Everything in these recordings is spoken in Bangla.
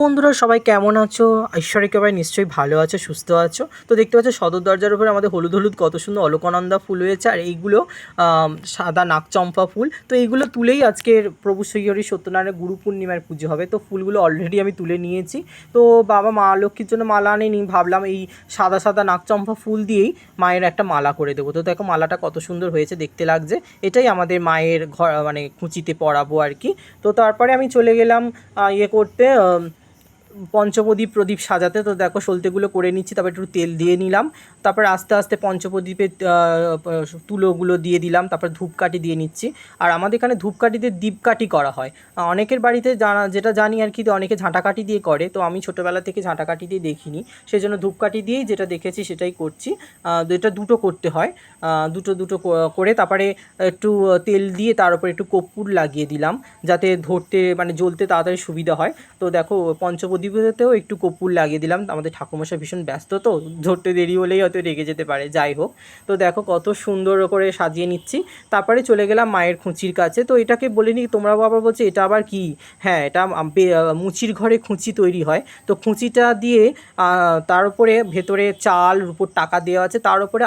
বন্ধুরা সবাই কেমন আছো? ঈশ্বরের কৃপায় নিশ্চয়ই ভালো আছো, সুস্থ আছো। তো দেখতে পাচ্ছ সদর দরজার উপরে আমাদের হলুদ হলুদ কত সুন্দর অলকানন্দা ফুল হয়েছে, আর এইগুলো সাদা নাকচম্পা ফুল। তো এইগুলো তুলেই আজকের প্রভু শ্রীহরি সত্যনারায়ণের গুরু পূর্ণিমার পুজো হবে। তো ফুলগুলো অলরেডি আমি তুলে নিয়েছি। তো বাবা মা লক্ষ্মীর জন্য মালা আনেনি, ভাবলাম এই সাদা সাদা নাকচম্পা ফুল দিয়েই মায়ের একটা মালা করে দেবো। তো দেখো মালাটা কত সুন্দর হয়েছে, দেখতে লাগছে। এটাই আমাদের মায়ের ঘর, মানে খুঁচিতে পরাবো আর কি। তো তারপরে আমি চলে গেলাম ইয়ে করতে, পঞ্চপ্রদীপ প্রদীপ সাজাতে। তো দেখো সলতেগুলো করে নিচ্ছি, তারপর একটু তেল দিয়ে নিলাম। তারপরে আস্তে আস্তে পঞ্চপ্রদীপের তুলোগুলো দিয়ে দিলাম, তারপর ধূপকাঠি দিয়ে নিচ্ছি। আর আমাদের এখানে ধূপকাঠিতে দীপকাঠি করা হয়। অনেকের বাড়িতে যেটা জানি আর কি, অনেকে ঝাঁটাকাঠি দিয়ে করে। তো আমি ছোটোবেলা থেকে ঝাঁটাকাঠি দিয়ে দেখিনি, সেই জন্য ধূপকাঠি দিয়েই যেটা দেখেছি সেটাই করছি। এটা দুটো করতে হয়, দুটো দুটো করে তারপরে একটু তেল দিয়ে তার উপরে একটু কর্পূর লাগিয়ে দিলাম, যাতে ধরতে মানে জ্বলতে তাড়াতাড়ি সুবিধা হয়। তো দেখো পঞ্চপ্রদীপেতেও একটু কর্পূর লাগিয়ে দিলাম। আমাদের ঠাকুরমশাই ভীষণ ব্যস্ত, তো ধরতে দেরি হলেই হয়তো রেগে যেতে পারে, যাই হোক। তো দেখো কত সুন্দর করে সাজিয়ে নিচ্ছি। তারপরে চলে গেলাম মায়ের খুঁচির কাছে। তো এটাকে বলিনি, তোমরা আবার বলছে এটা আবার কি? হ্যাঁ, এটা মুচির ঘরে খুঁচি তৈরি হয়। তো খুঁচিটা দিয়ে তার উপরে ভেতরে চাল রুপোর টাকা দেওয়া আছে, তার উপরে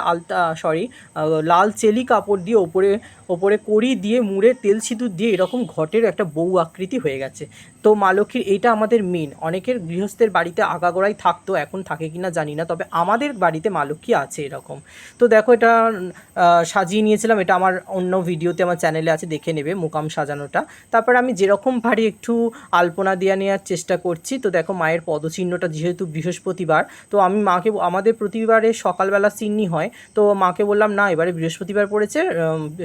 লাল চেলি কাপড় দিয়ে ওপরে ওপরে কড়ি দিয়ে মুড়ে তেল সিঁদুর দিয়ে এরকম ঘটের একটা বউ আকৃতি হয়ে গেছে। তো মা লক্ষ্মীর এইটা আমাদের মেন। অনেকের গৃহস্থের বাড়িতে আগাগোড়াই থাকতো, এখন থাকে কি না জানি না, তবে আমাদের বাড়িতে মা লক্ষ্মী আছে এরকম। তো দেখো এটা সাজিয়ে নিয়েছিলাম। এটা আমার অন্য ভিডিওতে আমার চ্যানেলে আছে, দেখে নেবে মুকাম সাজানোটা। তারপর আমি যেরকম ভারী একটু আলপনা দিয়ে নেওয়ার চেষ্টা করছি। তো দেখো মায়ের পদচিহ্নটা, যেহেতু বৃহস্পতিবার, তো আমি মাকে, আমাদের প্রতিবারে সকালবেলা চিহ্নি হয়, তো মাকে বললাম না এবারে বৃহস্পতিবার পড়েছে,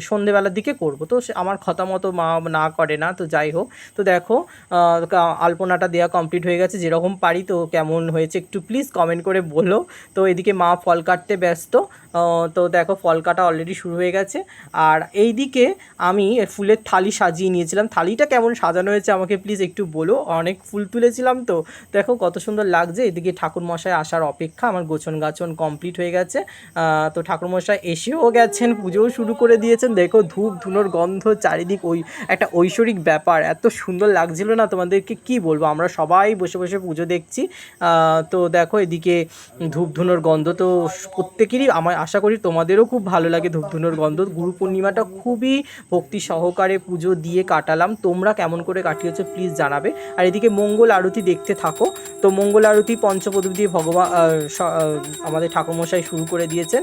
সন্ধেবেলার দিকে করব। তো আমার কথা মতো মা না করে না, তো যাই হোক। তো দেখো আলপনাটা দেওয়া কমপ্লিট হয়ে গেছে যেরকম পারি। তো কেমন হয়েছে একটু প্লিজ কমেন্ট করে বলো। তো এদিকে মা ফল কাটতে ব্যস্ত। তো দেখো ফল কাটা অলরেডি শুরু হয়ে গেছে। আর এই দিকে আমি ফুলের থালি সাজিয়ে নিয়েছিলাম। থালিটা কেমন সাজানো হয়েছে আমাকে প্লিজ একটু বলো, অনেক ফুল তুলেছিলাম তো। দেখো কত সুন্দর লাগছে। এদিকে ঠাকুরমশাই আসার অপেক্ষা, আমার গোছন গাছন কমপ্লিট হয়ে গেছে। তো ঠাকুরমশাই এসেও গেছেন, পুজোও শুরু করে দিয়েছেন। দেখো ধূপ ধুনোর গন্ধ চারিদিক, ওই একটা ঐশ্বরিক ব্যাপার, এত সুন্দর লাগছিল না, তোমাদেরকে কি বলবো। আমরা সবাই বসে বসে পুজো দেখছি। তো দেখো এদিকে ধূপ ধুনোর গন্ধ তো প্রত্যেকেরই, আমার আশা করি তোমাদেরও খুব ভালো লাগে ধূপ ধুনোর গন্ধ। গুরু পূর্ণিমাটা খুবই ভক্তি সহকারে পুজো দিয়ে কাটালাম। তোমরা কেমন করে কাটিয়েছো প্লিজ জানাবে। আর এদিকে মঙ্গল আরতি দেখতে থাকো। তো মঙ্গল আরতি পঞ্চপ্রদীপ দিয়ে ভগবান আমাদের ঠাকুরমশাই শুরু করে দিয়েছেন।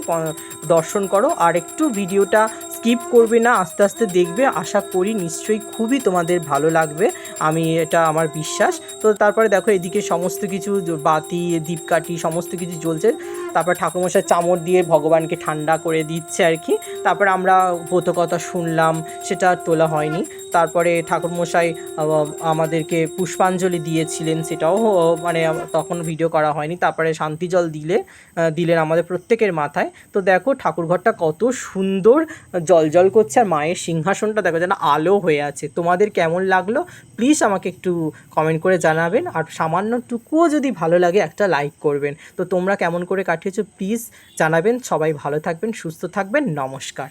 দর্শন করো আর একটু ভিডিওটা স্কিপ করবে না, আস্তে আস্তে দেখবে। আশা করি নিশ্চয়ই খুবই তোমাদের ভালো লাগবে, এটা আমার বিশ্বাস। তো তারপরে দেখো এদিকে সমস্ত কিছু বাতি দীপকাঠি সমস্ত কিছু জ্বলছে। তারপর ঠাকুরমশাই চামর দিয়ে ভগবানকে ঠান্ডা করে দিচ্ছে আর কি। তারপর আমরা ব্রতকথা শুনলাম, সেটা তোলা হয়নি। তারপরে ঠাকুরমশাই আমাদেরকে পুষ্পাঞ্জলি দিয়েছিলেন, সেটাও মানে তখন ভিডিও করা হয়নি। তারপরে শান্তি জল দিলেন আমাদের প্রত্যেকের মাথায়। তো দেখো ঠাকুরঘরটা কত সুন্দর জল করছে, আর মায়ের সিংহাসনটা দেখো যেন আলো হয়ে আছে। তোমাদের কেমন লাগলো প্লিজ আমাকে একটু কমেন্ট করে জানাবেন। আর সামান্যটুকুও যদি ভালো লাগে একটা লাইক করবেন। তো তোমরা কেমন করে কাটিয়েছো প্লিজ জানাবেন। সবাই ভালো থাকবেন, সুস্থ থাকবেন, নমস্কার।